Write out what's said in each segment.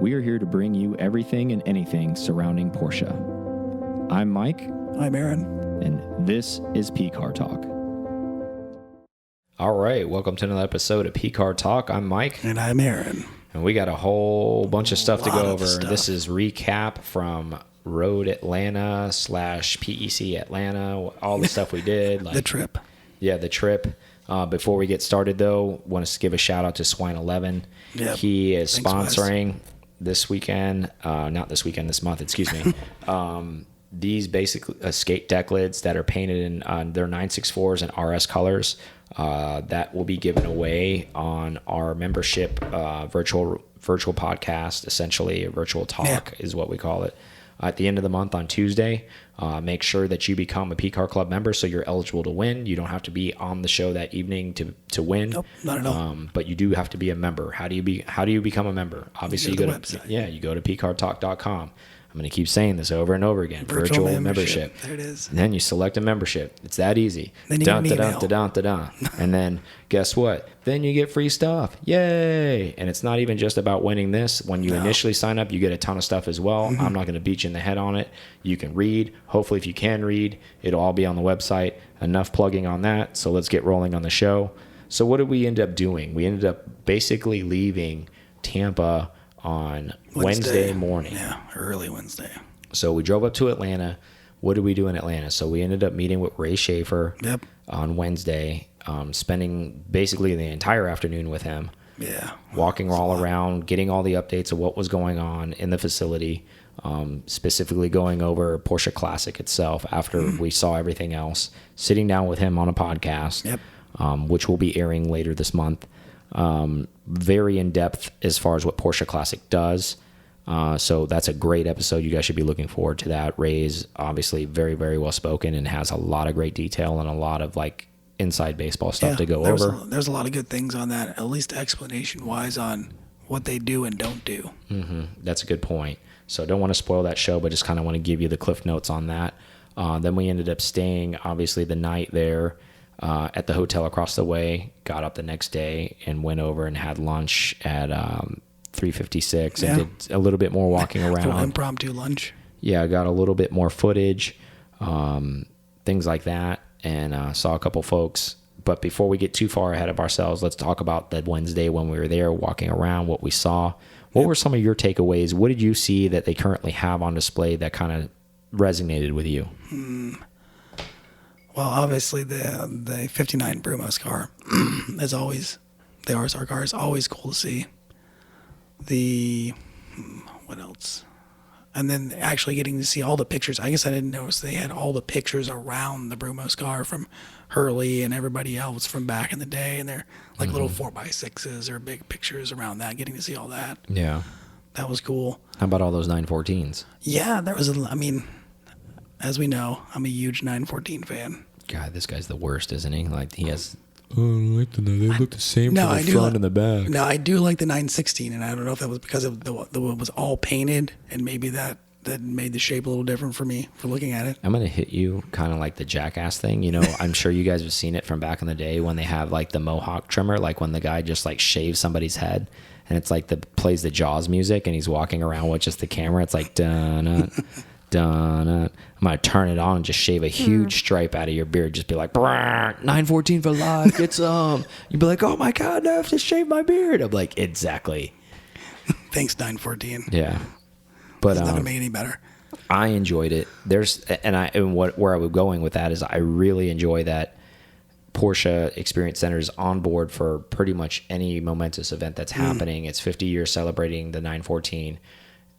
we are here to bring you everything and anything surrounding Porsche. I'm Mike. I'm Aaron. And this is P-Car Talk. All right, welcome to another episode of P-Car Talk. I'm Mike. And I'm Aaron. And we got a whole bunch of stuff to go over. This is recap from Road Atlanta / PEC Atlanta, all the stuff we did. The trip. Yeah, the trip. Before we get started, though, want to give a shout out to Swine 11. Yep. He is Thanks, sponsoring this weekend, this month, excuse me. These basically skate deck lids that are painted in their 964s and RS colors that will be given away on our membership virtual podcast, essentially a virtual talk is what we call it. At the end of the month on Tuesday, make sure that you become a P-Car Club member so you're eligible to win. You don't have to be on the show that evening to win. Nope, not at all. But you do have to be a member. How do you become a member? Obviously, you go to pcartalk.com. I'm going to keep saying this over and over again. Virtual membership. There it is. And then you select a membership. It's that easy. Then you get an email. And then guess what? Then you get free stuff. Yay! And it's not even just about winning this. When you initially sign up, you get a ton of stuff as well. Mm-hmm. I'm not going to beat you in the head on it. You can read. Hopefully, if you can read, it'll all be on the website. Enough plugging on that. So let's get rolling on the show. So what did we end up doing? We ended up basically leaving Tampa on Wednesday morning. Yeah, early Wednesday. So we drove up to Atlanta. What did we do in Atlanta? So we ended up meeting with Ray Schaefer on Wednesday, spending basically the entire afternoon with him. Yeah. Walking all around, getting all the updates of what was going on in the facility, specifically going over Porsche Classic itself after we saw everything else, sitting down with him on a podcast, which will be airing later this month. Very in-depth as far as what Porsche Classic does. So that's a great episode. You guys should be looking forward to that. Ray's obviously very, very well-spoken and has a lot of great detail and a lot of inside baseball stuff to go over. There's a lot of good things on that, at least explanation-wise on what they do and don't do. Mm-hmm. That's a good point. So I don't want to spoil that show, but just kind of want to give you the cliff notes on that. Then we ended up staying, obviously, the night there at the hotel across the way, got up the next day and went over and had lunch at 356 and did a little bit more walking around. Little impromptu lunch. Yeah, I got a little bit more footage, things like that, and saw a couple folks. But before we get too far ahead of ourselves, let's talk about that Wednesday when we were there walking around, what we saw. What were some of your takeaways? What did you see that they currently have on display that kind of resonated with you? Well, obviously the 59 Brumos car, as always, the RSR car is always cool to see. What else? And then actually getting to see all the pictures. I guess I didn't notice they had all the pictures around the Brumos car from Hurley and everybody else from back in the day. And they're like little 4x6s or big pictures around that, getting to see all that. Yeah. That was cool. How about all those 914s? Yeah, as we know, I'm a huge 914 fan. God, this guy's the worst, isn't he? He has... Oh, I like they look the same from the front and the back. No, I do like the 916, and I don't know if that was because of the one was all painted, and maybe that made the shape a little different for me for looking at it. I'm going to hit you kind of like the Jackass thing. I'm sure you guys have seen it from back in the day when they have the Mohawk trimmer, when the guy just shaves somebody's head, and it's plays the Jaws music, and he's walking around with just the camera. It's dun dun. I'm going to turn it on and just shave a huge stripe out of your beard. Just be like, 914 for life, get some. You'd be like, oh my God, I have to shave my beard. I'm like, exactly. Thanks, 914. Yeah. But it's not going to make it any better. I enjoyed it. Where I was going with that is I really enjoy that Porsche Experience Center is on board for pretty much any momentous event that's happening. It's 50 years celebrating the 914.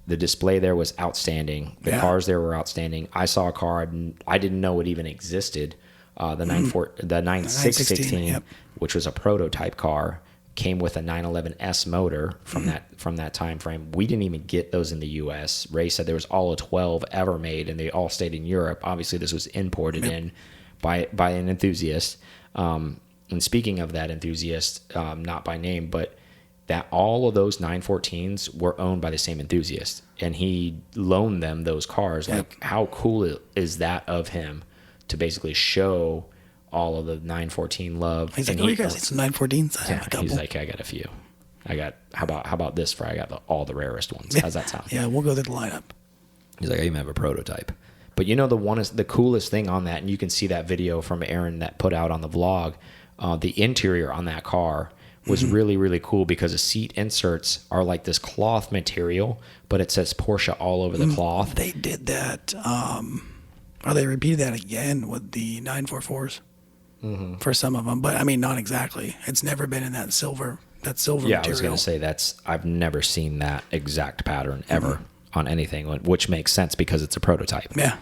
The display there was outstanding. The cars there were outstanding. I saw a car I didn't know it even existed. The 9616, which was a prototype car, came with a 911S motor from that time frame. We didn't even get those in the U.S. Ray said there was all of 12 ever made, and they all stayed in Europe. Obviously, this was imported in by an enthusiast. And speaking of that enthusiast, not by name, but that all of those 914s were owned by the same enthusiast, and he loaned them those cars. How cool is that of him to basically show all of the 914 love? He's like, you guys need some 914s? Yeah, he's like, I got a few. How about this for? I got all the rarest ones. How's that sound? Yeah, we'll go through the lineup. He's like, I even have a prototype. But the coolest thing on that, and you can see that video from Aaron that put out on the vlog, the interior on that car was really, really cool because the seat inserts are like this cloth material, but it says Porsche all over the cloth. They did that, or they repeated that again with the 944s for some of them. But I mean, not exactly. It's never been in that silver Yeah, material. I was going to say I've never seen that exact pattern ever on anything, which makes sense because it's a prototype. Yeah.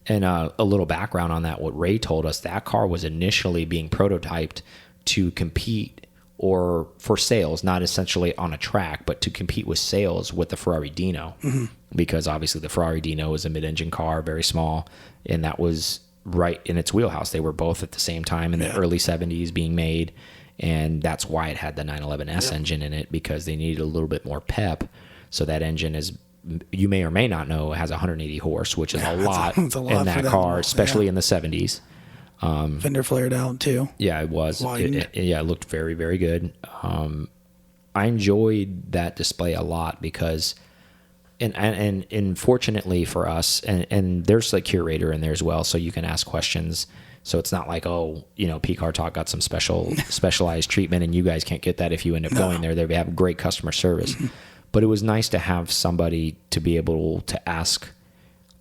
And a little background on that, what Ray told us, that car was initially being prototyped to compete or for sales, not essentially on a track, but to compete with sales with the Ferrari Dino. Because obviously the Ferrari Dino is a mid-engine car, very small, and that was right in its wheelhouse. They were both at the same time in the early 70s being made, and that's why it had the 911S engine in it, because they needed a little bit more pep. So that engine is, you may or may not know, it has 180 horse, which is a lot it's a lot in for that that car, model, especially in the 70s. Fender flared out too. Yeah, it was. Widened. It looked very, very good. I enjoyed that display a lot because, and fortunately for us, and there's a curator in there as well, so you can ask questions. So it's not like, P-Car Talk got some specialized treatment, and you guys can't get that if you end up going there. They have great customer service. But it was nice to have somebody to be able to ask,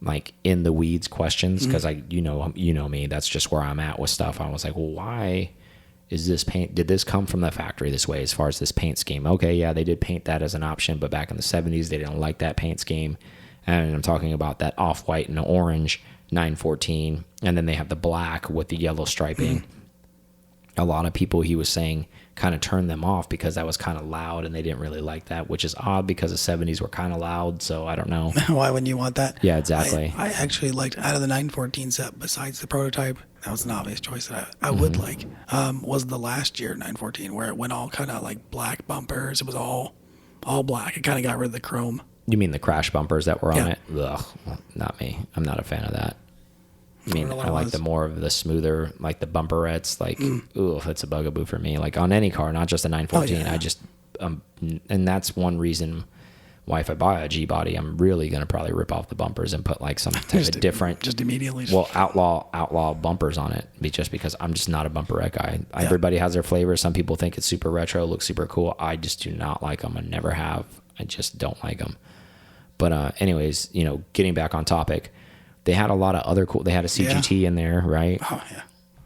like, in the weeds questions, because you know me, that's just where I'm at with stuff. I was like, well, why is this paint? Did this come from the factory this way as far as this paint scheme? Okay, yeah, they did paint that as an option, but back in the 70s, they didn't like that paint scheme. And I'm talking about that off-white and orange 914, and then they have the black with the yellow striping. A lot of people, he was saying, kind of turned them off because that was kind of loud and they didn't really like that, which is odd because the 70s were kind of loud, so I don't know. Why wouldn't you want that? Yeah, exactly. I actually liked, out of the 914 set, besides the prototype, that was an obvious choice that I would like, was the last year 914, where it went all kind of like black bumpers. It was all black. It kind of got rid of the chrome. You mean the crash bumpers that were on it? Ugh, not me. I'm not a fan of that. I mean, I like the more of the smoother, like the bumperettes. Like, ooh, it's a bugaboo for me. Like on any car, not just a 914. I just, and that's one reason why if I buy a G body, I'm really gonna probably rip off the bumpers and put like some type of different, just immediately. Well, outlaw bumpers on it, just because I'm just not a bumperette guy. Everybody has their flavor. Some people think it's super retro, looks super cool. I just do not like them. I never have. I just don't like them. But anyways, getting back on topic. They had a lot of other cool. They had a CGT in there, right? Oh yeah,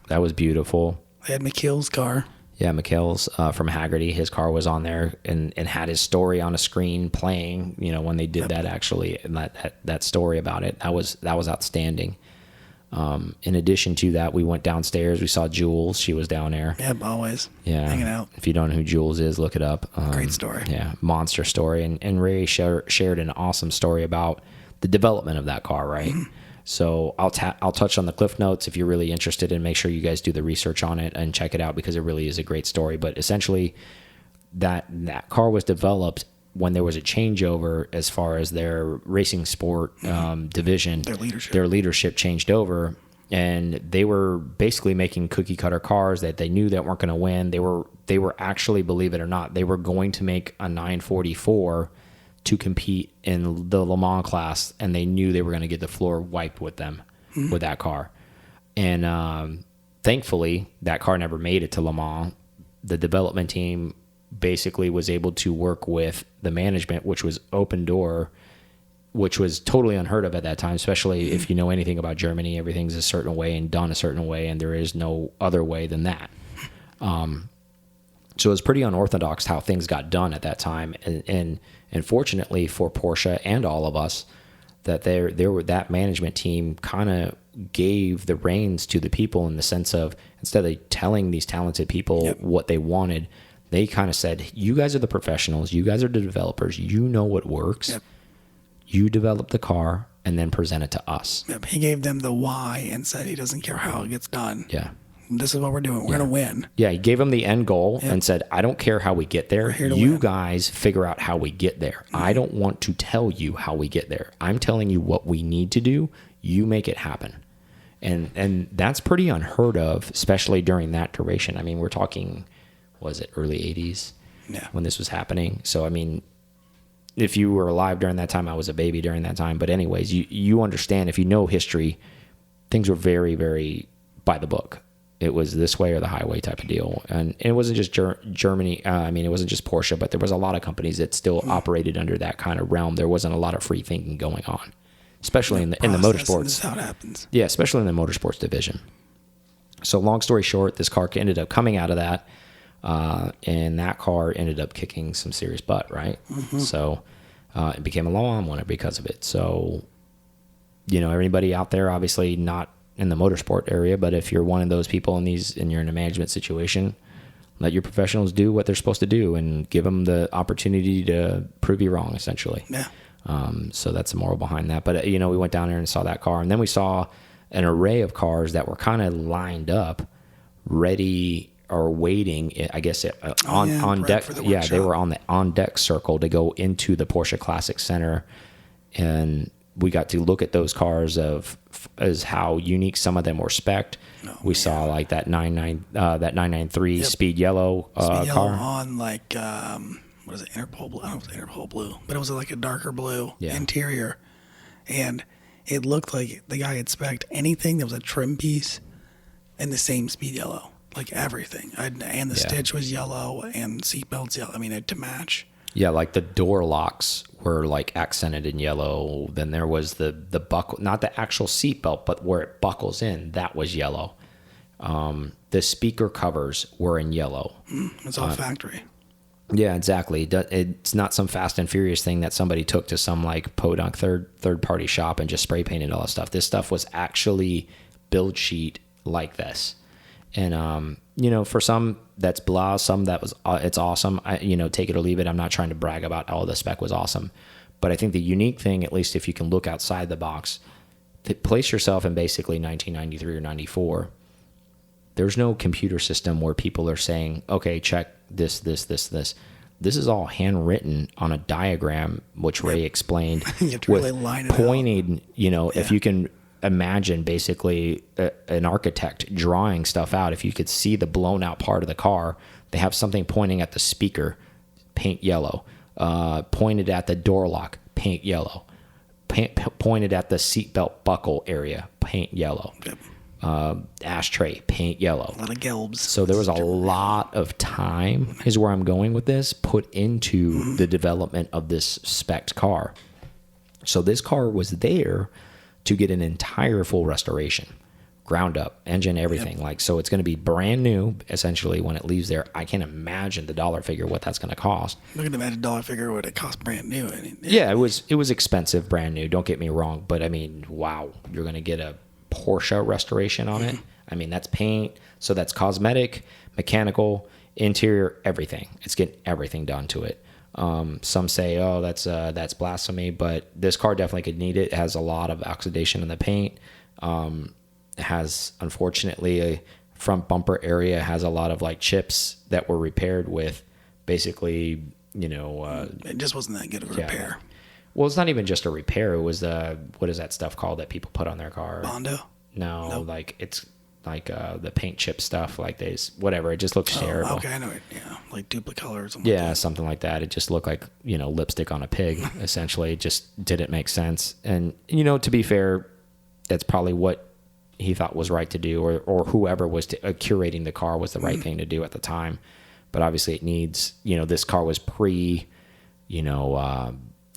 that was beautiful. They had McKill's car. Yeah, McKill's from Haggerty. His car was on there and had his story on a screen playing. When they did that actually, and that story about it, that was outstanding. In addition to that, we went downstairs. We saw Jules. She was down there. Yep, always. Yeah, hanging out. If you don't know who Jules is, look it up. Great story. Yeah, monster story. And Ray shared an awesome story about the development of that car, right? So I'll touch on the cliff notes if you're really interested, and make sure you guys do the research on it and check it out because it really is a great story. But essentially, that car was developed when there was a changeover as far as their racing sport division. Their leadership changed over, and they were basically making cookie cutter cars that they knew that weren't going to win. They were actually, believe it or not, they were going to make a 944 to compete in the Le Mans class, and they knew they were going to get the floor wiped with them with that car. And thankfully, that car never made it to Le Mans. The development team basically was able to work with the management, which was open door, which was totally unheard of at that time, especially if you know anything about Germany. Everything's a certain way and done a certain way, and there is no other way than that. So it was pretty unorthodox how things got done at that time, and fortunately for Porsche and all of us, that that management team kind of gave the reins to the people in the sense of, instead of telling these talented people what they wanted, they kind of said, you guys are the professionals, you guys are the developers, you know what works, you develop the car and then present it to us. He gave them the why and said he doesn't care how it gets done. This is what we're doing. We're going to win. Yeah, he gave them the end goal and said, I don't care how we get there. You guys figure out how we get there. I don't want to tell you how we get there. I'm telling you what we need to do. You make it happen. And that's pretty unheard of, especially during that duration. I mean, we're talking, was it early 80s? when this was happening. So, I mean, if you were alive during that time, I was a baby during that time. But anyways, you understand, if you know history, things were very, very by the book. It was this way or the highway type of deal. And it wasn't just Germany. I mean, it wasn't just Porsche, but there was a lot of companies that still operated under that kind of realm. There wasn't a lot of free thinking going on, especially in the motorsports. This is how it happens. Yeah, especially in the motorsports division. So long story short, this car ended up coming out of that. And that car ended up kicking some serious butt, right? So it became a law winner because of it. So, everybody out there, obviously not in the motorsport area, but if you're one of those people and you're in a management situation, let your professionals do what they're supposed to do and give them the opportunity to prove you wrong, essentially. Yeah. So that's the moral behind that. But, we went down there and saw that car, and then we saw an array of cars that were kind of lined up, ready or waiting, I guess, on deck. Yeah, they were on the on deck circle to go into the Porsche Classic Center, and we got to look at those cars as how unique some of them were spec'd. We saw like that 993 Speed Yellow car on like what is it, Interpol blue? I don't know if it's Interpol blue, but it was like a darker blue interior, and it looked like the guy had spec'd anything that was a trim piece in the same Speed Yellow. Like everything, and the stitch was yellow, and seatbelts yellow. I mean, to match. Yeah, like the door locks were like accented in yellow. Then there was the buckle, not the actual seatbelt, but where it buckles in, that was yellow. The speaker covers were in yellow. It's all factory. Yeah, exactly. It's not some Fast and Furious thing that somebody took to some like podunk third party shop and just spray painted all that stuff. This stuff was actually build sheet like this. And, for some that's blah, some that was, it's awesome. Take it or leave it. I'm not trying to brag about, the spec was awesome. But I think the unique thing, at least if you can look outside the box, to place yourself in basically 1993 or 94, there's no computer system where people are saying, okay, check this. This is all handwritten on a diagram, which Ray explained. You have to really line it pointing, if you can imagine basically an architect drawing stuff out. If you could see the blown out part of the car, they have something pointing at the speaker, paint yellow, pointed at the door lock, paint yellow, pointed at the seatbelt buckle area, paint yellow, ashtray, paint yellow. A lot of gelbs. So there was a lot of time, is where I'm going with this, put into the development of this spec car. So this car was there to get an entire full restoration, ground up, engine, everything. So it's going to be brand new, essentially, when it leaves there. I can't imagine the dollar figure, what that's going to cost. Look at the dollar figure, what it cost brand new. Yeah, it was expensive, brand new. Don't get me wrong, but I mean, wow, you're going to get a Porsche restoration on it. I mean, that's paint, so that's cosmetic, mechanical, interior, everything. It's getting everything done to it. Some say, oh, that's blasphemy, but this car definitely could need it. It has a lot of oxidation in the paint. It has, unfortunately, a front bumper area has a lot of like chips that were repaired with basically, it just wasn't that good of a repair. Well, it's not even just a repair. It was what is that stuff called that people put on their car? Bondo? No, nope. Like it's like the paint chip stuff, like whatever. It just looks terrible. Okay, I know it. Yeah, like Duplicolor or something. Yeah, like that. Something like that. It just looked like lipstick on a pig. Essentially, it just didn't make sense. And to be fair, that's probably what he thought was right to do, or whoever was curating the car was the right thing to do at the time. But obviously, it needs. This car was pre,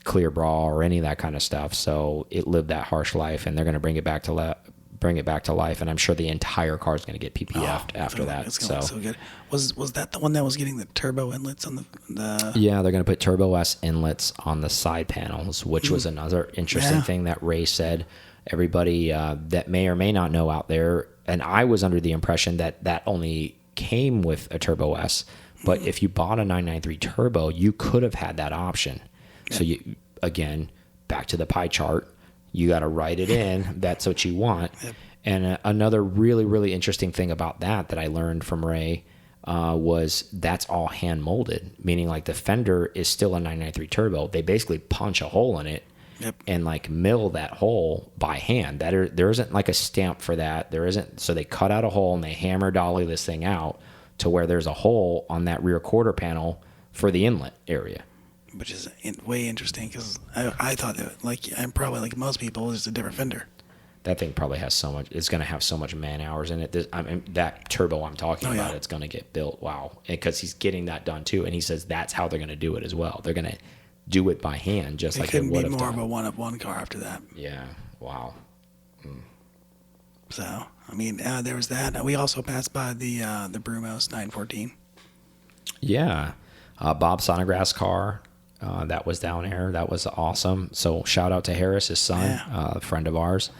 clear bra or any of that kind of stuff, so it lived that harsh life, and they're going to bring it back to life, and I'm sure the entire car is going to get PPF'd after that. It's going to look so good. Was that the one that was getting the turbo inlets on the Yeah, they're going to put turbo S inlets on the side panels, which was another interesting thing that Ray said. Everybody that may or may not know out there, and I was under the impression that only came with a turbo S, but if you bought a 993 turbo, you could have had that option. So you, again, back to the pie chart, you got to write it in. That's what you want. Yep. And another really, really interesting thing about that I learned from Ray was that's all hand molded, meaning like the fender is still a 993 turbo. They basically punch a hole in it and like mill that hole by hand. There isn't like a stamp for that. There isn't. So they cut out a hole and they hammer dolly this thing out to where there's a hole on that rear quarter panel for the inlet area. Which is way interesting because I thought that, like, I'm probably like most people, it's a different fender. That thing probably has so much. It's going to have so much man hours in it. I mean, that turbo I'm talking about, it's going to get built. Wow, because he's getting that done too, and he says that's how they're going to do it as well. They're going to do it by hand, just like they would have done. It couldn't be more of a one-of-one car after that. Yeah. Wow. So I mean, there was that. We also passed by the Brumos 914. Yeah, Bob Sonograss car. That was down there. That was awesome. So shout out to Harris, his son, a friend of ours.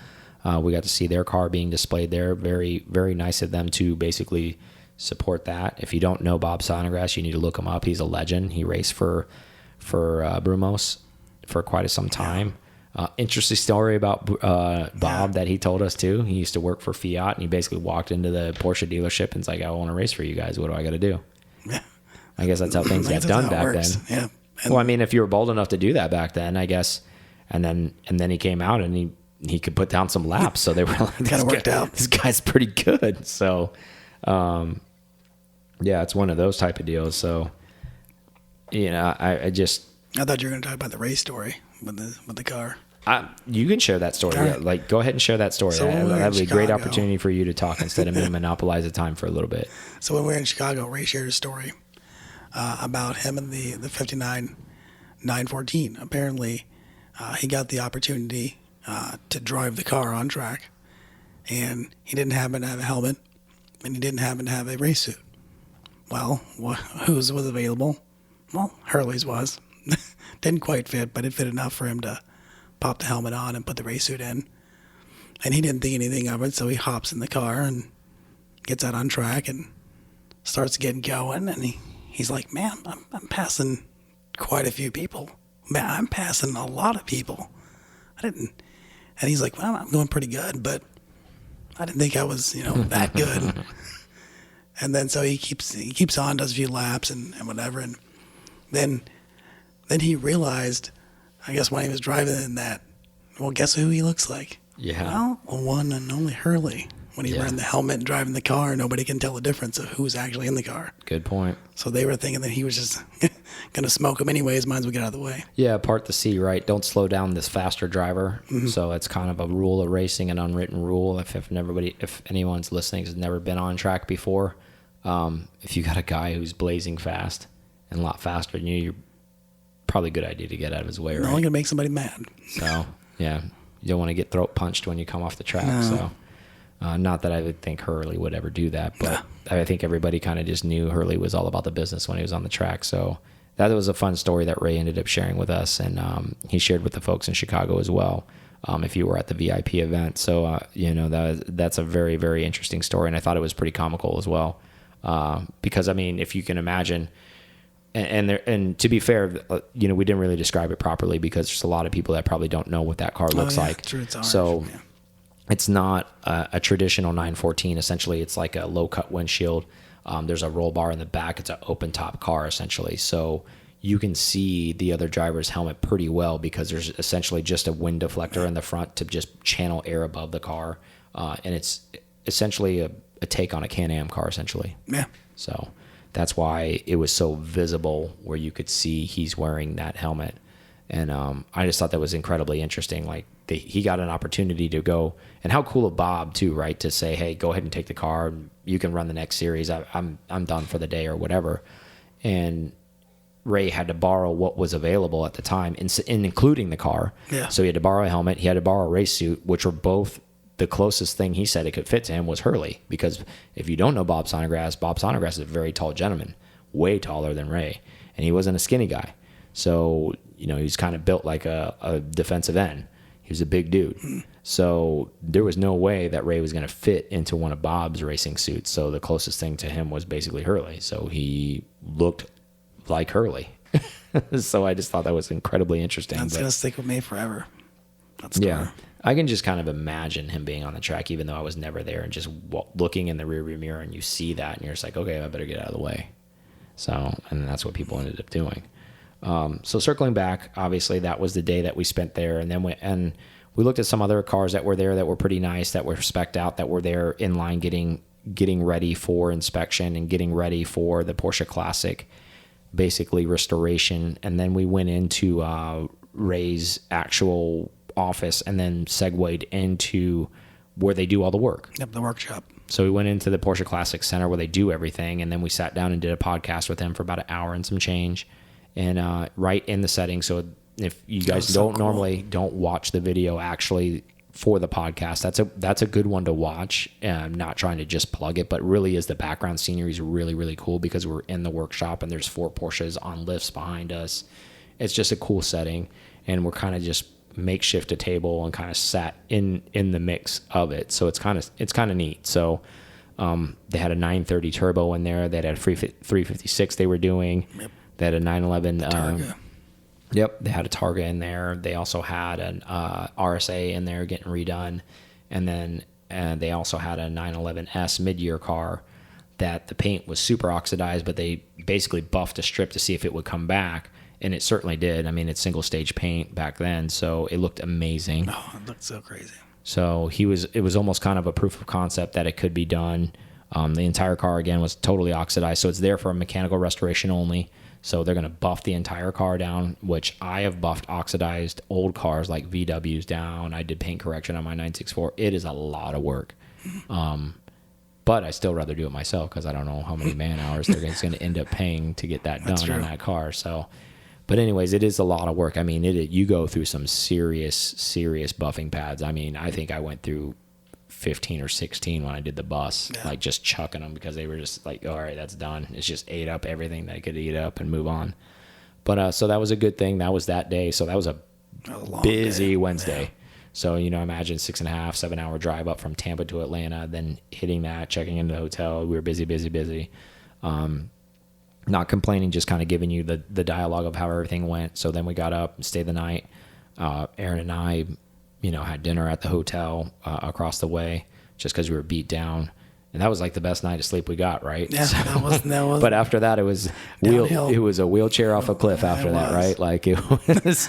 We got to see their car being displayed there. Very, very nice of them to basically support that. If you don't know Bob Sonograss, you need to look him up. He's a legend. He raced for Brumos for quite some time. Interesting story about Bob that he told us too. He used to work for Fiat, and he basically walked into the Porsche dealership and was like, "I want to race for you guys. What do I got to do?" Yeah. I guess that's how things got done back then. Yeah. Well, I mean, if you were bold enough to do that back then, I guess, and then he came out and he could put down some laps, so they were like, kind of worked out. This guy's pretty good. So, yeah, it's one of those type of deals. So, you know, I thought you were going to talk about the race story with the car. You can share that story. Right. Like, go ahead and share that story. So That'd be a great opportunity for you to talk instead of me monopolize the time for a little bit. So when we were in Chicago, Ray shared a story about him and the 59 914. Apparently, he got the opportunity to drive the car on track, and he didn't happen to have a helmet, and he didn't happen to have a race suit. Well, whose was available? Well, Hurley's was. Didn't quite fit, but it fit enough for him to pop the helmet on and put the race suit in. And he didn't think anything of it, so he hops in the car and gets out on track and starts getting going. And he's like, "Man, I'm passing quite a few people. Man, I'm passing a lot of people. I didn't." And he's like, "Well, I'm going pretty good, but I didn't think I was, that good." And then so he keeps on, does a few laps and whatever, and then he realized, I guess when he was driving in that, well, guess who he looks like? Yeah. Well, one and only Hurley. When he's wearing the helmet and driving the car, nobody can tell the difference of who's actually in the car. Good point. So they were thinking that he was just going to smoke him anyways, might as well get out of the way. Yeah, part the C, right? Don't slow down this faster driver. Mm-hmm. So it's kind of a rule of racing, an unwritten rule. If anyone's listening has never been on track before, if you got a guy who's blazing fast and a lot faster than you're probably a good idea to get out of his way, right? You're only going to make somebody mad. So, yeah, you don't want to get throat punched when you come off the track. No. So, not that I would think Hurley would ever do that, but I think everybody kind of just knew Hurley was all about the business when he was on the track. So that was a fun story that Ray ended up sharing with us, and he shared with the folks in Chicago as well, if you were at the VIP event. So, that's a very, very interesting story, and I thought it was pretty comical as well. Because, I mean, if you can imagine, and to be fair, we didn't really describe it properly because there's a lot of people that probably don't know what that car looks like. True, it's orange. So it's not a traditional 914. Essentially, it's like a low-cut windshield. There's a roll bar in the back. It's an open-top car, essentially. So you can see the other driver's helmet pretty well because there's essentially just a wind deflector in the front to just channel air above the car. And it's essentially a take on a Can-Am car, essentially. Yeah. So that's why it was so visible where you could see he's wearing that helmet. And I just thought that was incredibly interesting. Like he got an opportunity to go, and how cool of Bob too, right? To say, "Hey, go ahead and take the car. You can run the next series. I'm done for the day or whatever." And Ray had to borrow what was available at the time, including the car. Yeah. So he had to borrow a helmet. He had to borrow a race suit, which were both the closest thing he said it could fit to him was Hurley. Because if you don't know Bob Sonograss is a very tall gentleman, way taller than Ray, and he wasn't a skinny guy. So he was kind of built like a defensive end. He was a big dude. So there was no way that Ray was going to fit into one of Bob's racing suits. So the closest thing to him was basically Hurley. So he looked like Hurley. So I just thought that was incredibly interesting. That's going to stick with me forever. Yeah. I can just kind of imagine him being on the track, even though I was never there, and just looking in the rearview mirror, and you see that, and you're just like, okay, I better get out of the way. So, and that's what people ended up doing. So circling back, obviously that was the day that we spent there, and then we looked at some other cars that were there that were pretty nice, that were spec'd out, that were there in line getting ready for inspection and getting ready for the Porsche Classic. basically restoration, and then we went into Ray's actual office, and then segued into where they do all the work. Yep, the workshop. So we went into the Porsche Classic Center where they do everything, and then we sat down and did a podcast with him for about an hour and some change, and right in the setting. So if you guys normally don't watch the video actually for the podcast, that's a good one to watch. I'm not trying to just plug it, but really is the background scenery is really, really cool because we're in the workshop and there's 4 Porsches on lifts behind us. It's just a cool setting, and we're kind of just makeshift a table and kind of sat in the mix of it. So it's kind of neat. So they had a 930 turbo in there. They had a 356 they were doing. Yep. They had a 911. Targa. Yep, they had a Targa in there. They also had an RSA in there getting redone, and then they also had a 911S mid-year car that the paint was super oxidized, but they basically buffed a strip to see if it would come back. And it certainly did. I mean, it's single stage paint back then, so it looked amazing. Oh, it looked so crazy. So it was almost kind of a proof of concept that it could be done. The entire car, again, was totally oxidized, so it's there for a mechanical restoration only. So they're going to buff the entire car down, which I have buffed oxidized old cars like VWs down. I did paint correction on my 964. It is a lot of work. But I still rather do it myself because I don't know how many man hours they're going to end up paying to get that done on that car. So... But anyways, it is a lot of work. I mean, you go through some serious buffing pads. I mean, I think I went through 15 or 16 when I did the bus, like just chucking them because they were just like, all right, that's done. It's just ate up everything that I could eat up and move on. But so that was a good thing. That was that day. So that was a busy Wednesday. Yeah. So, imagine 6.5, 7 hour drive up from Tampa to Atlanta, then hitting that, checking into the hotel. We were busy. Not complaining, just kind of giving you the dialogue of how everything went. So then we got up and stayed the night. Aaron and I, had dinner at the hotel across the way just because we were beat down. And that was like the best night of sleep we got, right? Yeah, so, that was. But after that, it was it was a wheelchair off a cliff after that, right? Like it was.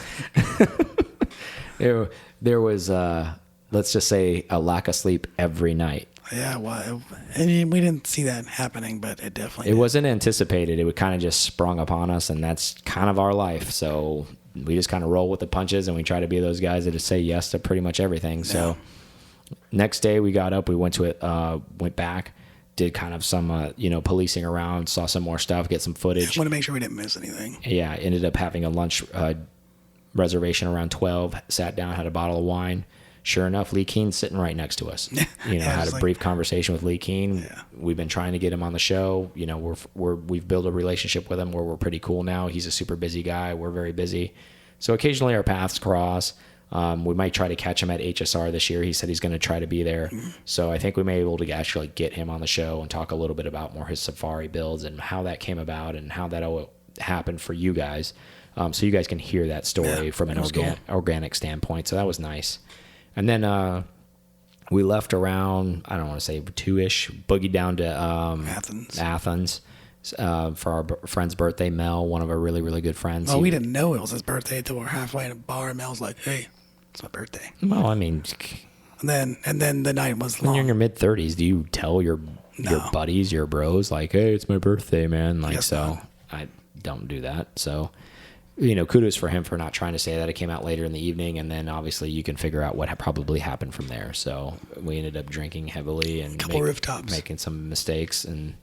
there was, let's just say, a lack of sleep every night. Yeah, well, I mean, we didn't see that happening, but it definitely It wasn't anticipated. It would kind of just sprung upon us, and that's kind of our life. So we just kind of roll with the punches, and we try to be those guys that just say yes to pretty much everything. So next day we got up, we went to it, went back, did kind of some, policing around, saw some more stuff, get some footage. I want to make sure we didn't miss anything. Yeah, ended up having a lunch reservation around 12, sat down, had a bottle of wine. Sure enough, Lee Keen's sitting right next to us. Had a brief conversation with Lee Keen. Yeah. We've been trying to get him on the show. We've built a relationship with him where we're pretty cool now. He's a super busy guy. We're very busy. So occasionally our paths cross. We might try to catch him at HSR this year. He said he's going to try to be there. Mm-hmm. So I think we may be able to actually get him on the show and talk a little bit about more his Safari builds and how that came about and how that all happened for you guys. So you guys can hear that story from an organic standpoint. So that was nice. And then we left around, I don't want to say 2-ish, boogied down to Athens for our friend's birthday. Mel, one of our really, really good friends. Oh, we didn't know it was his birthday until we're halfway in a bar, and Mel's like, hey, it's my birthday. Well, I mean... And then the night was long. When you're in your mid-30s, do you tell your buddies, your bros, like, hey, it's my birthday, man? Like, so I don't do that, so... kudos for him for not trying to say that. It came out later in the evening, and then obviously you can figure out what probably happened from there. So we ended up drinking heavily and rooftops, making some mistakes, and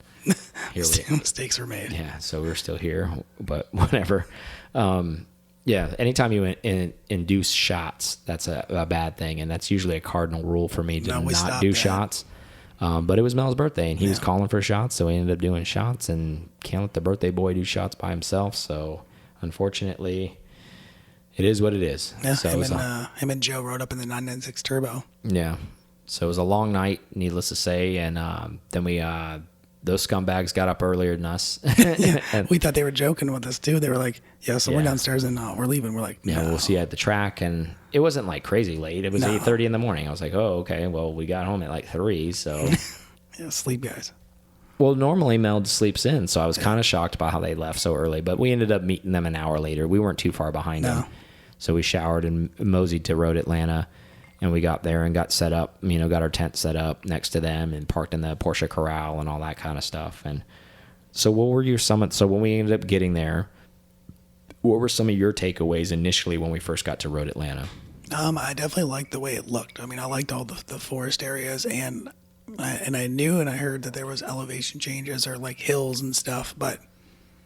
mistakes were made. Yeah, so we're still here, but whatever. Anytime you induce shots, that's a bad thing, and that's usually a cardinal rule for me to not do shots. But it was Mel's birthday, and he was calling for shots, so we ended up doing shots, and can't let the birthday boy do shots by himself, so... Unfortunately, it is what it is. Yeah, so him and Joe rode up in the 996 Turbo. Yeah. So it was a long night, needless to say. And then those scumbags got up earlier than us. Yeah, we thought they were joking with us, too. They were like, we're downstairs and we're leaving. We're like, no. Yeah, we'll see you at the track. And it wasn't like crazy late. It was 8:30 in the morning. I was like, oh, okay. Well, we got home at like 3, so. Yeah, sleep guys. Well, normally Mel sleeps in, so I was kind of shocked by how they left so early. But we ended up meeting them an hour later. We weren't too far behind them. So we showered and moseyed to Road Atlanta, and we got there and got set up, got our tent set up next to them and parked in the Porsche Corral and all that kind of stuff. And So what were your summits? So when we ended up getting there, what were some of your takeaways initially when we first got to Road Atlanta? I definitely liked the way it looked. I mean, I liked all the forest areas, and I knew and I heard that there was elevation changes or like hills and stuff, but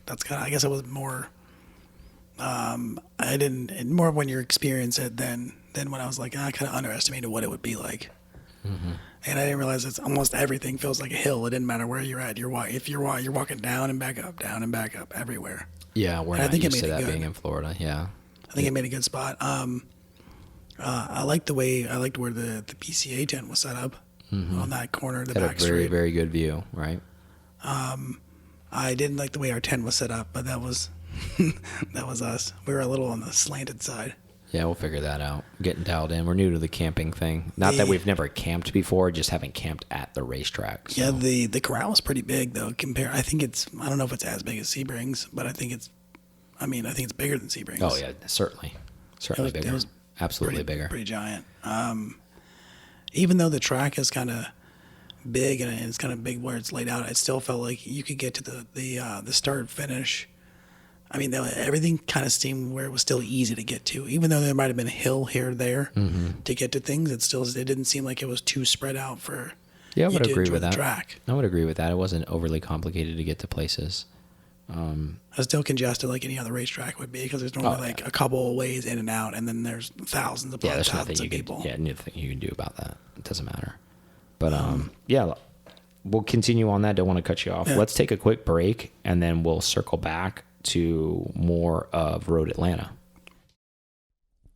that's kind of, I guess it was more, I didn't, and more when you experience it than when I was like, I kind of underestimated what it would be like. And I didn't realize it's almost everything feels like a hill. It didn't matter where you're at. You're walking down and back up everywhere. Yeah, we're not used to that being in Florida. Yeah, I think it made a good spot. I liked where the PCA tent was set up on that corner of the back street. Very, very good view, right? I didn't like the way our tent was set up, but that was that was us. We were a little on the slanted side. Yeah, we'll figure that out. Getting dialed in. We're new to the camping thing. Not that we've never camped before, just haven't camped at the racetrack. So. Yeah, the corral is pretty big though. I don't know if it's as big as Sebring's, but I think it's bigger than Sebring's. Oh yeah, certainly bigger. It was absolutely bigger. Pretty giant. Even though the track is kind of big and it's kind of big where it's laid out, I still felt like you could get to the start finish. I mean, everything kind of seemed where it was still easy to get to, even though there might have been a hill here or there to get to things. It didn't seem like it was too spread out for. Yeah, I would agree with that. Track. I would agree with that. It wasn't overly complicated to get to places. It's still congested like any other racetrack would be because there's normally a couple of ways in and out, and then there's thousands of people. Nothing you can do about that. It doesn't matter. But we'll continue on that. Don't want to cut you off. Yeah. Let's take a quick break, and then we'll circle back to more of Road Atlanta.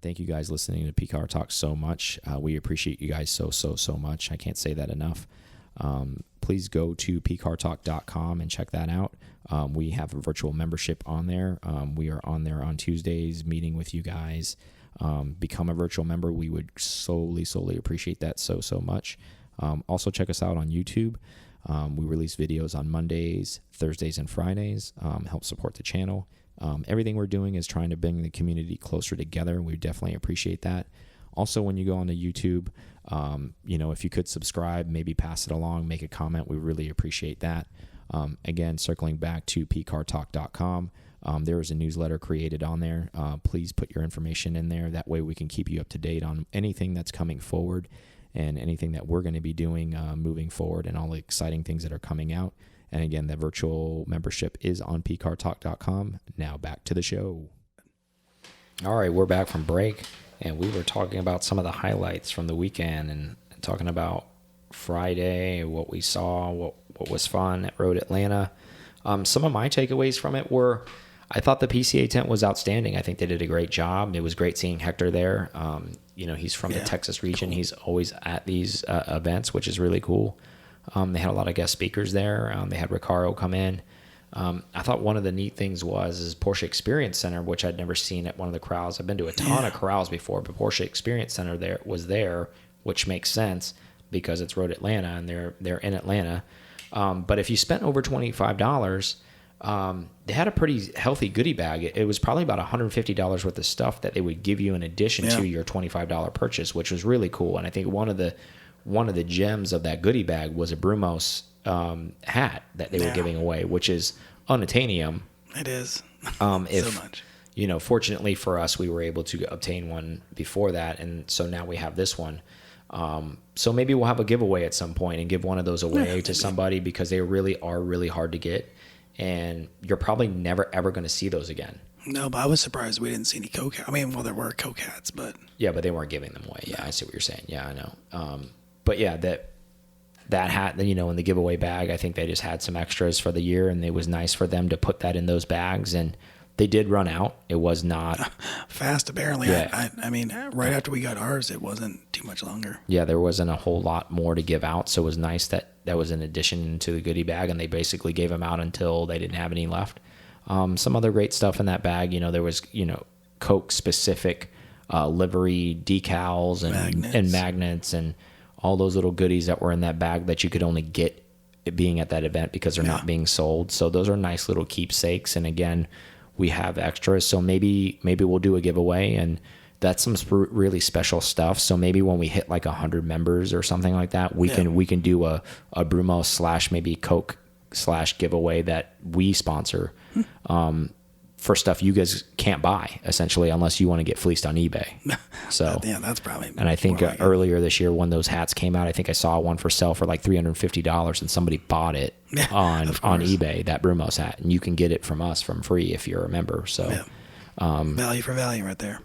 Thank you guys listening to PCAR Talk so much. We appreciate you guys so much. I can't say that enough. Please go to pcartalk.com and check that out. We have a virtual membership on there. We are on there on Tuesdays meeting with you guys. Become a virtual member. We would solely appreciate that so much. Also check us out on YouTube. We release videos on Mondays, Thursdays, and Fridays. Help support the channel. Everything we're doing is trying to bring the community closer together. We definitely appreciate that. Also, when you go onto YouTube, if you could subscribe, maybe pass it along, make a comment, we really appreciate that. Again, circling back to pcartalk.com, there is a newsletter created on there. Please put your information in there. That way we can keep you up to date on anything that's coming forward and anything that we're going to be doing moving forward and all the exciting things that are coming out. And again, the virtual membership is on pcartalk.com. Now back to the show. All right, we're back from break, and we were talking about some of the highlights from the weekend and talking about Friday, what we saw, what was fun at Road Atlanta. Some of my takeaways from it were, I thought the PCA tent was outstanding. I think they did a great job. It was great seeing Hector there. He's from the Texas region. Cool. He's always at these events, which is really cool. They had a lot of guest speakers there. They had Ricardo come in. I thought one of the neat things is Porsche Experience Center, which I'd never seen at one of the corrals. I've been to a ton of corrals before, but Porsche Experience Center was there, which makes sense because it's Road Atlanta and they're in Atlanta. But if you spent over $25, they had a pretty healthy goodie bag. It was probably about $150 worth of stuff that they would give you in addition to your $25 purchase, which was really cool. And I think one of the gems of that goodie bag was a Brumos hat that they were giving away, which is unattainium. It is. So much. Fortunately for us, we were able to obtain one before that, and so now we have this one. So maybe we'll have a giveaway at some point and give one of those away to somebody because they really are really hard to get, and you're probably never ever going to see those again. No, but I was surprised we didn't see any Coke. I mean, well, there were Coke hats, but but they weren't giving them away. Yeah, I see what you're saying. Yeah, I know. But yeah, that hat, in the giveaway bag, I think they just had some extras for the year, and it was nice for them to put that in those bags, and they did run out. It was not fast, apparently. Yeah. I mean, right after we got ours, it wasn't too much longer. Yeah, there wasn't a whole lot more to give out, so it was nice that was an addition to the goodie bag, and they basically gave them out until they didn't have any left. Some other great stuff in that bag. There was, Coke specific livery decals and magnets and all those little goodies that were in that bag that you could only get being at that event because they're not being sold. So those are nice little keepsakes. And again, we have extras. So maybe we'll do a giveaway, and that's some really special stuff. So maybe when we hit like 100 members or something like that, we can do a Brumos / maybe Coke / giveaway that we sponsor for stuff you guys can't buy, essentially, unless you want to get fleeced on eBay. So yeah, that's probably. And I think earlier this year when those hats came out, I think I saw one for sale for like $350, and somebody bought it on eBay, that Brumos hat, and you can get it from us from free if you're a member. So value for value right there.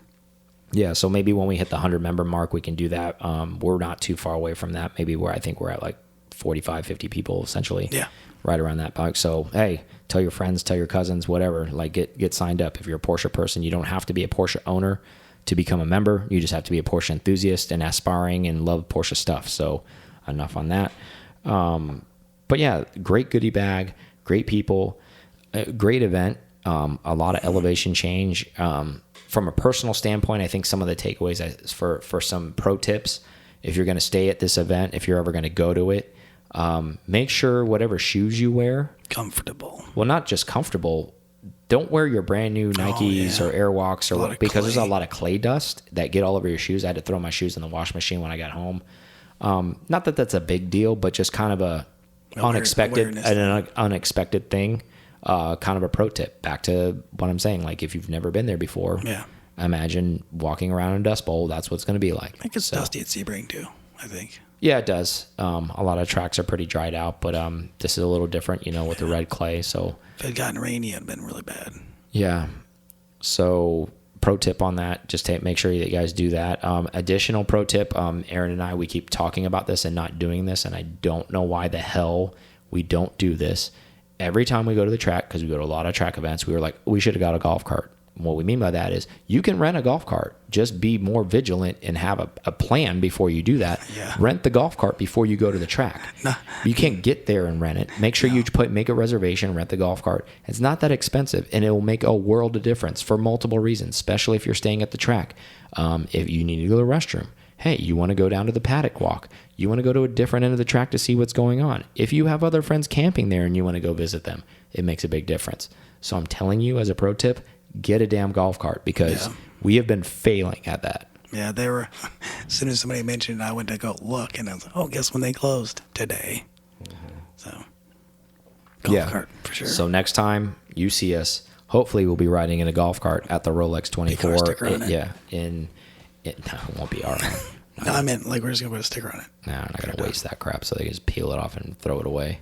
Yeah, so maybe when we hit the 100 member mark, we can do that. We're not too far away from that. Maybe I think we're at like 45, 50 people essentially. Yeah. Right around that bug. So, hey, tell your friends, tell your cousins, whatever. Like, get signed up. If you're a Porsche person, you don't have to be a Porsche owner to become a member. You just have to be a Porsche enthusiast and aspiring and love Porsche stuff. So, enough on that. But yeah, great goodie bag, great people, great event, a lot of elevation change. From a personal standpoint, I think some of the takeaways for some pro tips, if you're going to stay at this event, if you're ever going to go to it, make sure whatever shoes you wear, comfortable. Well, not just comfortable. Don't wear your brand new Nikes or Airwalks because there's a lot of clay dust that get all over your shoes. I had to throw my shoes in the wash machine when I got home. Not that that's a big deal, but just kind of an unexpected thing. Kind of a pro tip. Back to what I'm saying. Like if you've never been there before, imagine walking around in a dust bowl. That's what it's going to be like. I think it's dusty at Sebring too, I think. Yeah, it does. A lot of tracks are pretty dried out, but this is a little different, with the red clay. So if it had gotten rainy, it'd been really bad. Yeah. So pro tip on that, just make sure that you guys do that. Additional pro tip, Aaron and I, we keep talking about this and not doing this, and I don't know why the hell we don't do this. Every time we go to the track, because we go to a lot of track events, we were like, we should have got a golf cart. What we mean by that is you can rent a golf cart. Just be more vigilant and have a plan before you do that. Yeah. Rent the golf cart before you go to the track. You can't get there and rent it. Make sure you make a reservation, rent the golf cart. It's not that expensive, and it will make a world of difference for multiple reasons, especially if you're staying at the track. If you need to go to the restroom, hey, you want to go down to the paddock walk. You want to go to a different end of the track to see what's going on. If you have other friends camping there and you want to go visit them, it makes a big difference. So I'm telling you as a pro tip, get a damn golf cart because we have been failing at that. Yeah, they were. As soon as somebody mentioned it, I went to go look, and I was like, oh, guess when they closed? Today. So, golf cart for sure. So next time you see us, hopefully we'll be riding in a golf cart at the Rolex 24. No, it won't be our own. No, I meant like we're just going to put a sticker on it. No, I'm not going to waste that crap, so they just peel it off and throw it away.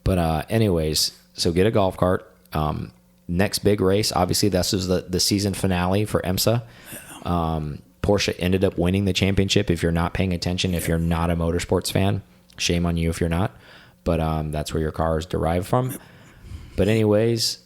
But anyways, so get a golf cart. Next big race, obviously this was the season finale for IMSA. Porsche ended up winning the championship. If you're not paying attention, if you're not a motorsports fan, shame on you if you're not. But that's where your car is derived from. But anyways,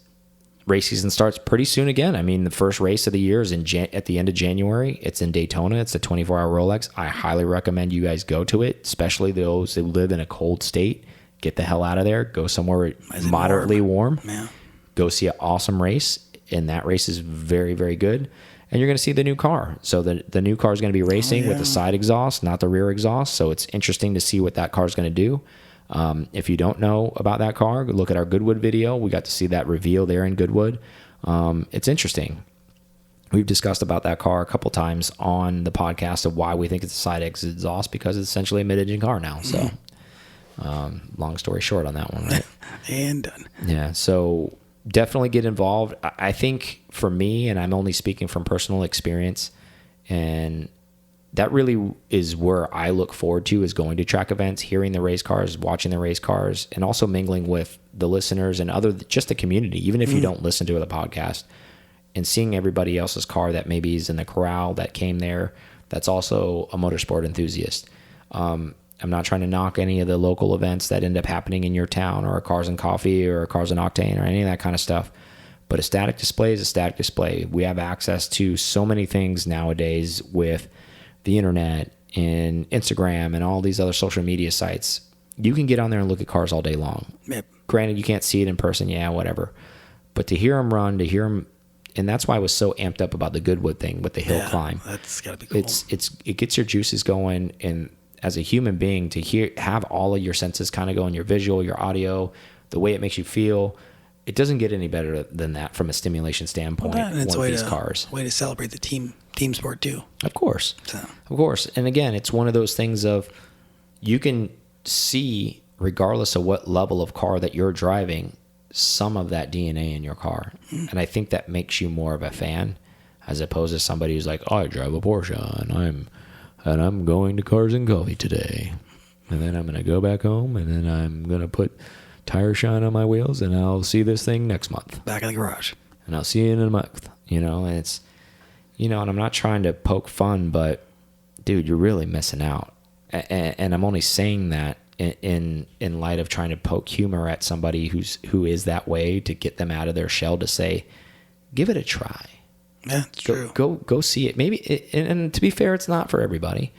race season starts pretty soon again. I mean, the first race of the year is at the end of January. It's in Daytona. It's a 24-hour Rolex. I highly recommend you guys go to it, especially those that live in a cold state. Get the hell out of there. Go somewhere moderately warm. Yeah. Go see an awesome race, and that race is very, very good. And you're going to see the new car. So the new car is going to be racing with the side exhaust, not the rear exhaust. So it's interesting to see what that car is going to do. If you don't know about that car, look at our Goodwood video. We got to see that reveal there in Goodwood. It's interesting. We've discussed about that car a couple times on the podcast of why we think it's a side exhaust, because it's essentially a mid-engine car now. So long story short on that one, right? And done. Yeah, so definitely get involved. I think for me, and I'm only speaking from personal experience, and that really is where I look forward to, is going to track events, hearing the race cars, watching the race cars, and also mingling with the listeners and just the community, even if you don't listen to the podcast, and seeing everybody else's car that maybe is in the corral that came there that's also a motorsport enthusiast. I'm not trying to knock any of the local events that end up happening in your town, or a Cars and Coffee or a Cars and Octane or any of that kind of stuff. But a static display is a static display. We have access to so many things nowadays with the internet and Instagram and all these other social media sites. You can get on there and look at cars all day long. Yep. Granted, you can't see it in person. Yeah, whatever. But to hear them run, to hear them, and that's why I was so amped up about the Goodwood thing with the hill climb. That's got to be cool. It gets your juices going, and as a human being, to have all of your senses kind of go in, your visual, your audio, the way it makes you feel, it doesn't get any better than that from a stimulation standpoint. Well, and it's one of these cars. Way to celebrate the team sport too. Of course. So. Of course. And again, it's one of those things of, you can see regardless of what level of car that you're driving, some of that DNA in your car. And I think that makes you more of a fan as opposed to somebody who's like, oh, I drive a Porsche and I'm going to Cars and Coffee today. And then I'm going to go back home and then I'm going to put tire shine on my wheels and I'll see this thing next month. Back in the garage. And I'll see you in a month, and it's, and I'm not trying to poke fun, but dude, you're really missing out. And I'm only saying that in light of trying to poke humor at somebody who is that way, to get them out of their shell, to say, give it a try. Yeah, it's true. Go see it. Maybe, and to be fair, it's not for everybody,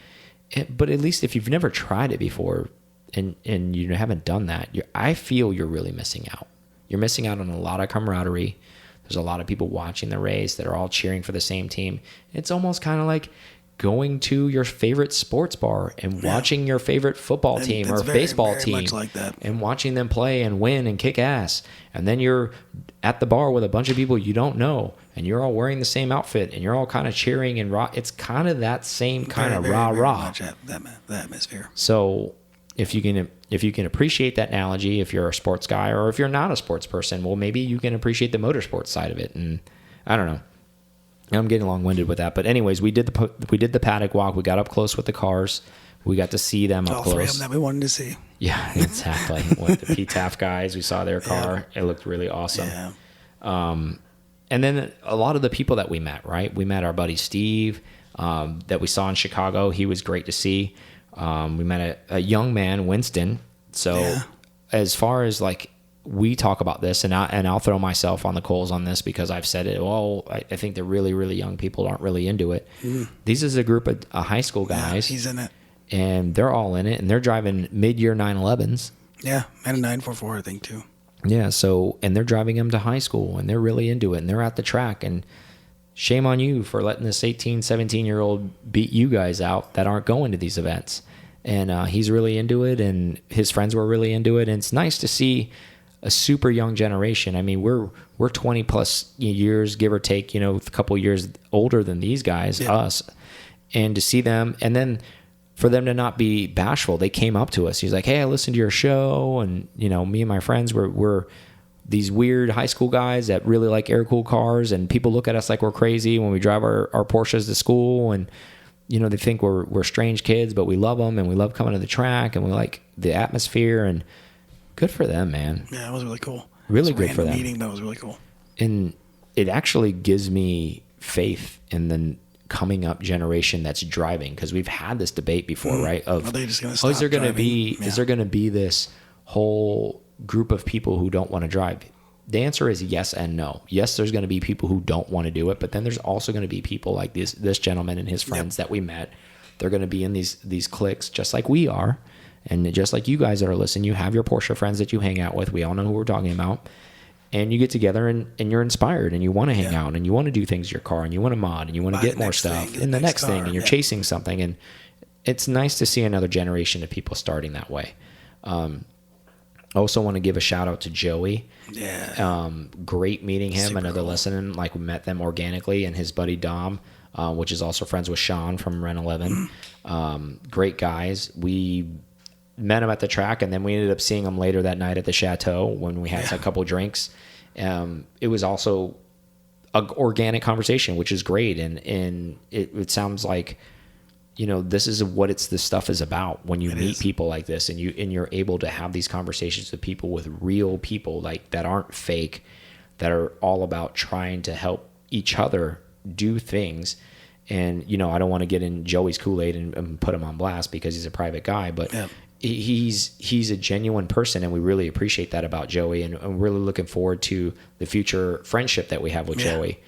but at least if you've never tried it before and you haven't done that, I feel you're really missing out. You're missing out on a lot of camaraderie. There's a lot of people watching the race that are all cheering for the same team. It's almost kind of like going to your favorite sports bar and watching your favorite football team or baseball team, much like that, and watching them play and win and kick ass. And then you're at the bar with a bunch of people you don't know, and you're all wearing the same outfit, and you're all kind of cheering and it's kind of that same kind of rah-rah. That atmosphere. So if you can appreciate that analogy, if you're a sports guy, or if you're not a sports person, well, maybe you can appreciate the motorsports side of it. And I don't know. I'm getting long-winded with that, but anyways, we did the paddock walk. We got up close with the cars. We got to see them up close. All three of them that we wanted to see. Yeah, exactly. With the Petit guys, we saw their car. Yeah. It looked really awesome. Yeah. And then a lot of the people that we met, right? We met our buddy Steve that we saw in Chicago. He was great to see. We met a young man, Winston. So as far as like, we talk about this, and I'll throw myself on the coals on this because I've said it. Well, I think the really, really young people aren't really into it. This is a group of high school guys. Yeah, he's in it. And they're all in it, and they're driving mid-year 911s. Yeah, and a 944, I think, too. Yeah, and they're driving them to high school, and they're really into it, and they're at the track, and shame on you for letting this 18, 17-year-old beat you guys out that aren't going to these events. And he's really into it, and his friends were really into it, and it's nice to see a super young generation. I mean, we're 20 plus years, give or take, a couple years older than these guys, us, and to see them, and then for them to not be bashful, they came up to us. He's like, "Hey, I listened to your show," and me and my friends were these weird high school guys that really like air-cooled cars, and people look at us like we're crazy when we drive our Porsches to school, and they think we're strange kids, but we love them, and we love coming to the track, and we like the atmosphere, and good for them, man. Yeah, it was really cool. Really good for them. Meeting, but it was really cool. And it actually gives me faith in the coming up generation that's driving, because we've had this debate before, right? Are they just going to stop? Is there going to be this whole group of people who don't want to drive? The answer is yes and no. Yes, there's going to be people who don't want to do it, but then there's also going to be people like this gentleman and his friends that we met. They're going to be in these cliques just like we are. And just like you guys that are listening, you have your Porsche friends that you hang out with. We all know who we're talking about. And you get together and you're inspired and you want to hang out and you want to do things to your car and you want to mod and you want to get more stuff and the next thing and you're chasing something. And it's nice to see another generation of people starting that way. I also want to give a shout out to Joey. Yeah. Great meeting him. Super Another cool. lesson, like we met them organically, and his buddy Dom, which is also friends with Sean from Ren 11. Great guys. We met him at the track, and then we ended up seeing him later that night at the Chateau when we had a couple drinks. It was also an organic conversation, which is great, and it sounds like this is what this stuff is about when you meet people like this, and you're able to have these conversations with people, with real people like that aren't fake, that are all about trying to help each other do things. And I don't want to get in Joey's Kool-Aid and put him on blast because he's a private guy, but he's a genuine person, and we really appreciate that about Joey, and I'm really looking forward to the future friendship that we have with Joey.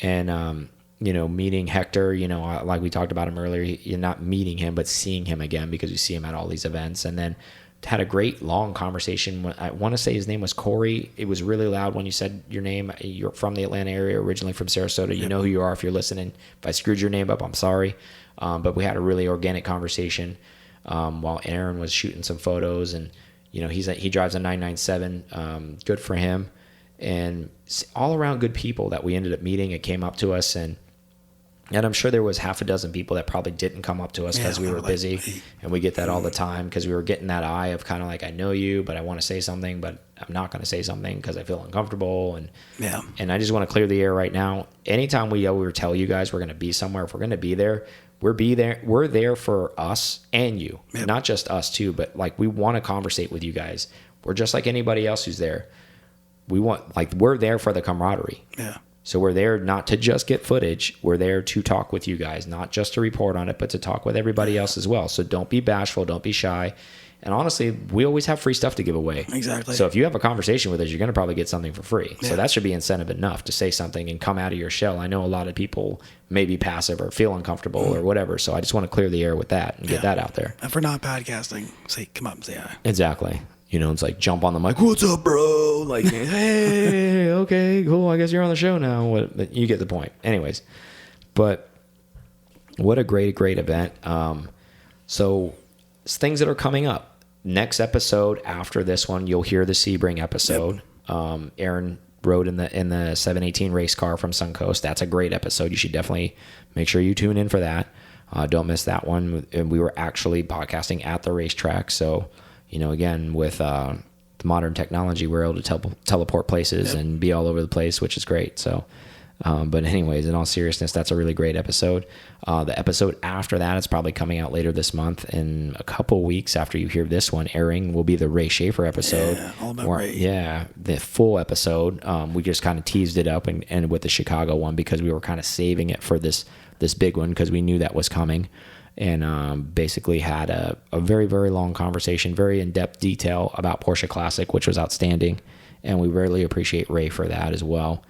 And meeting Hector, like we talked about him earlier, you're not meeting him but seeing him again, because we see him at all these events. And then had a great long conversation. I want to say his name was Corey. It was really loud when you said your name. You're from the Atlanta area, originally from Sarasota. You know who you are if you're listening. If I screwed your name up, I'm sorry. But we had a really organic conversation while Aaron was shooting some photos, and he drives a 997. Good for him, and all around good people that we ended up meeting. It came up to us, and And I'm sure there was half a dozen people that probably didn't come up to us because we were busy. And we get that all the time because we were getting that eye of kind of like, I know you, but I want to say something, but I'm not going to say something because I feel uncomfortable. And I just want to clear the air right now. Anytime we ever tell you guys we're going to be somewhere, if we're going to be there, we're there for us and you, not just us too, but like we want to conversate with you guys. We're just like anybody else who's there. We're there for the camaraderie. Yeah. So we're there not to just get footage. We're there to talk with you guys, not just to report on it, but to talk with everybody else as well. So don't be bashful. Don't be shy. And honestly, we always have free stuff to give away. Exactly. So if you have a conversation with us, you're going to probably get something for free. Yeah. So that should be incentive enough to say something and come out of your shell. I know a lot of people may be passive or feel uncomfortable or whatever. So I just want to clear the air with that and get that out there. And for not podcasting, come up and say hi. Exactly. It's like jump on the mic. What's up, bro? Like, hey, okay, cool. I guess you're on the show now. You get the point. Anyways, but what a great event. So things that are coming up. Next episode after this one, you'll hear the Sebring episode. Yep. Aaron rode in the 718 race car from Suncoast. That's a great episode. You should definitely make sure you tune in for that. Don't miss that one. And we were actually podcasting at the racetrack, so. Again, with the modern technology, we're able to teleport places and be all over the place, which is great. So, but anyways, in all seriousness, that's a really great episode. The episode after that is probably coming out later this month. In a couple weeks after you hear this one airing, will be the Ray Schaefer episode. Yeah, all about Ray. Yeah, the full episode. We just kind of teased it up and with the Chicago one because we were kind of saving it for this big one because we knew that was coming. And basically had a very, very long conversation, very in-depth detail about Porsche Classic, which was outstanding. And we really appreciate Ray for that as well.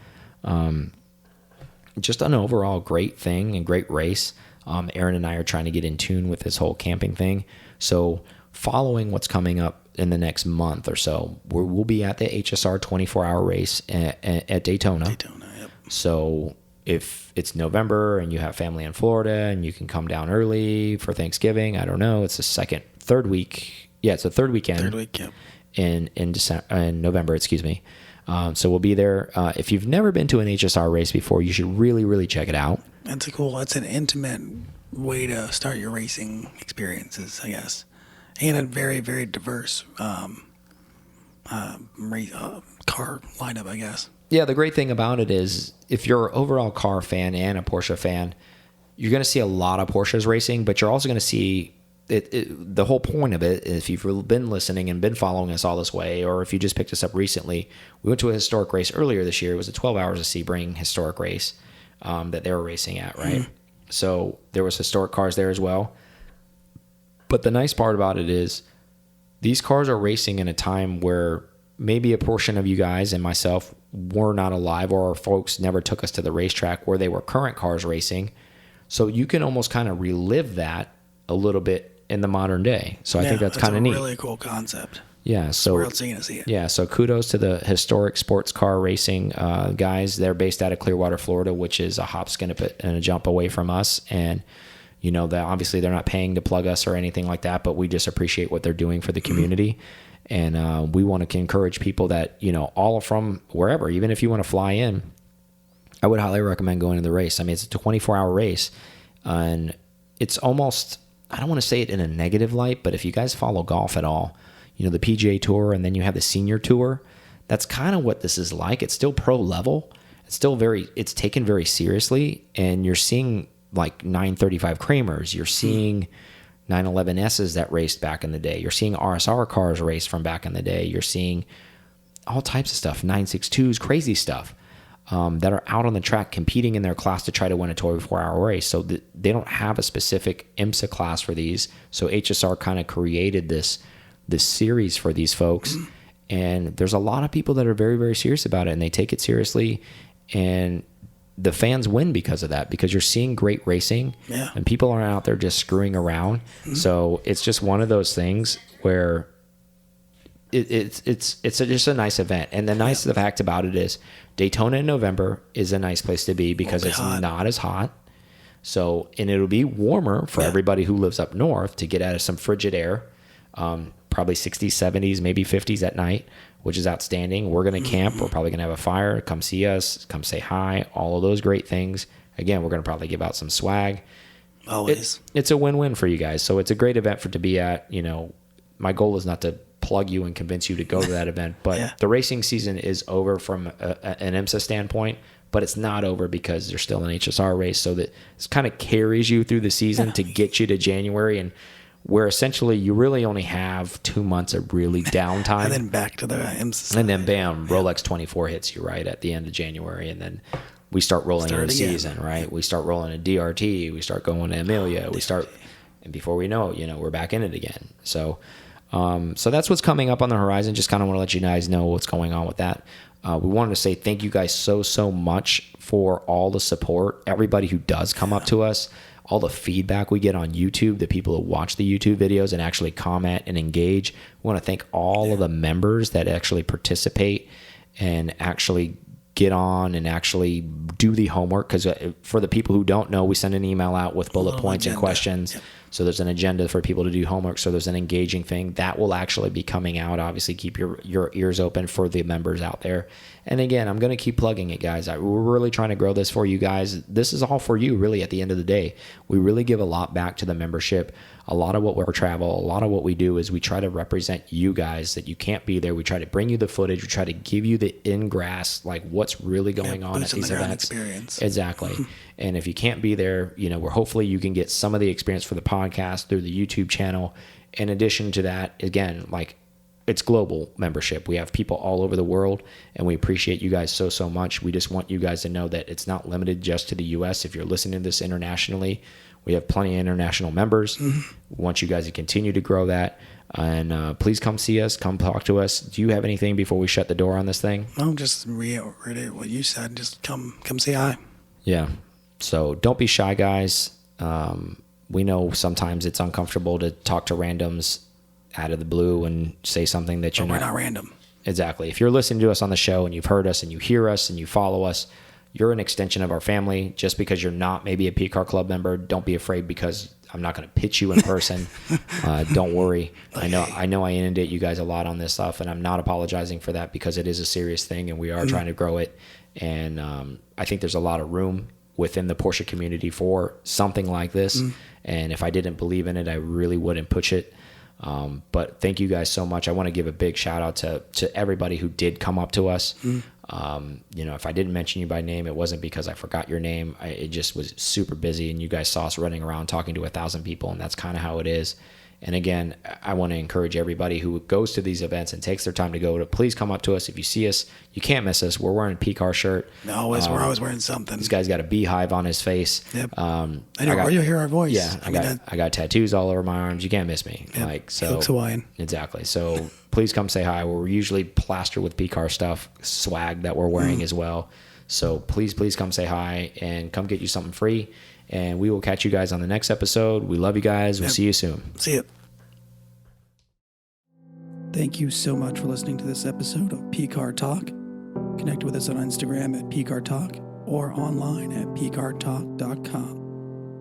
Just an overall great thing and great race. Aaron and I are trying to get in tune with this whole camping thing. So following what's coming up in the next month or so, we'll be at the HSR 24-hour race at Daytona. Daytona, yep. So if it's November and you have family in Florida and you can come down early for Thanksgiving, I don't know. It's the third week. Yeah, it's the third weekend. Third week, yep. In November, excuse me. So we'll be there. If you've never been to an HSR race before, you should really, really check it out. That's an intimate way to start your racing experiences, I guess. And a very, very diverse car lineup, I guess. Yeah, the great thing about it is if you're an overall car fan and a Porsche fan, you're going to see a lot of Porsches racing, but you're also going to see the whole point of it, if you've been listening and been following us all this way, or if you just picked us up recently, we went to a historic race earlier this year. It was a 12 Hours of Sebring historic race that they were racing at, right? Mm-hmm. So there was historic cars there as well. But the nice part about it is these cars are racing in a time where maybe a portion of you guys and myself were not alive, or our folks never took us to the racetrack where they were current cars racing. So you can almost kind of relive that a little bit in the modern day. So I think that's kind of neat. Really cool concept. Yeah. So where else are you going to see it? Yeah. So kudos to the historic sports car racing guys. They're based out of Clearwater, Florida, which is a hop, skip, and a jump away from us. And that obviously they're not paying to plug us or anything like that, but we just appreciate what they're doing for the community. And we want to encourage people that, all from wherever, even if you want to fly in, I would highly recommend going to the race. I mean, it's a 24-hour race, and it's almost, I don't want to say it in a negative light, but if you guys follow golf at all, the PGA Tour, and then you have the Senior Tour, that's kind of what this is like. It's still pro level. It's taken very seriously, and you're seeing like 935 Kramers. You're seeing 911S's that raced back in the day. You're seeing RSR cars race from back in the day. You're seeing all types of stuff, 962s, crazy stuff that are out on the track competing in their class to try to win a 24-hour race. So they don't have a specific IMSA class for these. So HSR kind of created this series for these folks. And there's a lot of people that are very, very serious about it, and they take it seriously. And the fans win because of that, because you're seeing great racing, and people aren't out there just screwing around. Mm-hmm. So it's just one of those things where it's just a nice event. And the nice fact about it is Daytona in November is a nice place to be because it's not as hot. So, and it'll be warmer for everybody who lives up north to get out of some frigid air, probably 60s, 70s, maybe 50s at night, which is outstanding. We're going to camp. We're probably going to have a fire. Come see us. Come say hi. All of those great things. Again, we're going to probably give out some swag. Always. It's a win-win for you guys. So it's a great event to be at. You know, my goal is not to plug you and convince you to go to that event, but the racing season is over from an IMSA standpoint, but it's not over because there's still an HSR race. So that it kind of carries you through the season to get you to January, and where essentially you really only have 2 months of really downtime. And then back to the IMSA. And then bam, Rolex 24 hits you right at the end of January. And then we start rolling into the season, right? We start rolling to DRT. We start going to Amelia. And before we know it, you know, we're back in it again. So that's what's coming up on the horizon. Just kind of want to let you guys know what's going on with that. We wanted to say thank you guys so much for all the support. Everybody who does come up to us, all the feedback we get on YouTube, the people who watch the YouTube videos and actually comment and engage. We want to thank all of the members that actually participate and actually get on and actually do the homework. Because for the people who don't know, we send an email out with bullet points and questions. Yep. So there's an agenda for people to do homework. So there's an engaging thing that will actually be coming out. Obviously, keep your ears open for the members out there. And again, I'm going to keep plugging it, guys. We're really trying to grow this for you guys. This is all for you, really, at the end of the day. We really give a lot back to the membership. A lot of what we're travel, a lot of what we do is we try to represent you guys that you can't be there. We try to bring you the footage. We try to give you the in-grass, like what's really going on at these events. Experience. Exactly. And if you can't be there, you know, hopefully you can get some of the experience for the podcast through the YouTube channel. In addition to that, again, like, it's global membership. We have people all over the world, and we appreciate you guys so much. We just want you guys to know that it's not limited just to the U.S. If you're listening to this internationally, we have plenty of international members. We want you guys to continue to grow that. And please come see us. Come talk to us. Do you have anything before we shut the door on this thing? No, just reiterate what you said. Just come say hi. Yeah. So don't be shy, guys. We know sometimes it's uncomfortable to talk to randoms out of the blue and say something that you're we're not random. Exactly. If you're listening to us on the show and you've heard us and you hear us and you follow us, you're an extension of our family. Just because you're not maybe a P-Car Club member, don't be afraid, because I'm not going to pitch you in person. Don't worry. Okay. I know I inundate you guys a lot on this stuff, and I'm not apologizing for that, because it is a serious thing and we are trying to grow it. And I think there's a lot of room within the Porsche community for something like this. And if I didn't believe in it, I really wouldn't push it. But thank you guys so much. I want to give a big shout out to everybody who did come up to us. You know, if I didn't mention you by name, it wasn't because I forgot your name. It just was super busy, and you guys saw us running around talking to 1,000 people, and that's kind of how it is. And again, I want to encourage everybody who goes to these events and takes their time to go to, please come up to us. If you see us, you can't miss us. We're wearing a P-Car shirt. No, we're always wearing something. This guy's got a beehive on his face. Yep. You'll hear our voice. Yeah, I got tattoos all over my arms. You can't miss me. Yep. He looks Hawaiian. Exactly. So please come say hi. We're usually plastered with P-Car stuff, swag that we're wearing as well. So please come say hi and come get you something free. And we will catch you guys on the next episode. We love you guys. We'll see you soon. See you. Thank you so much for listening to this episode of P-Car Talk. Connect with us on Instagram at P-Car Talk or online at pcartalk.com.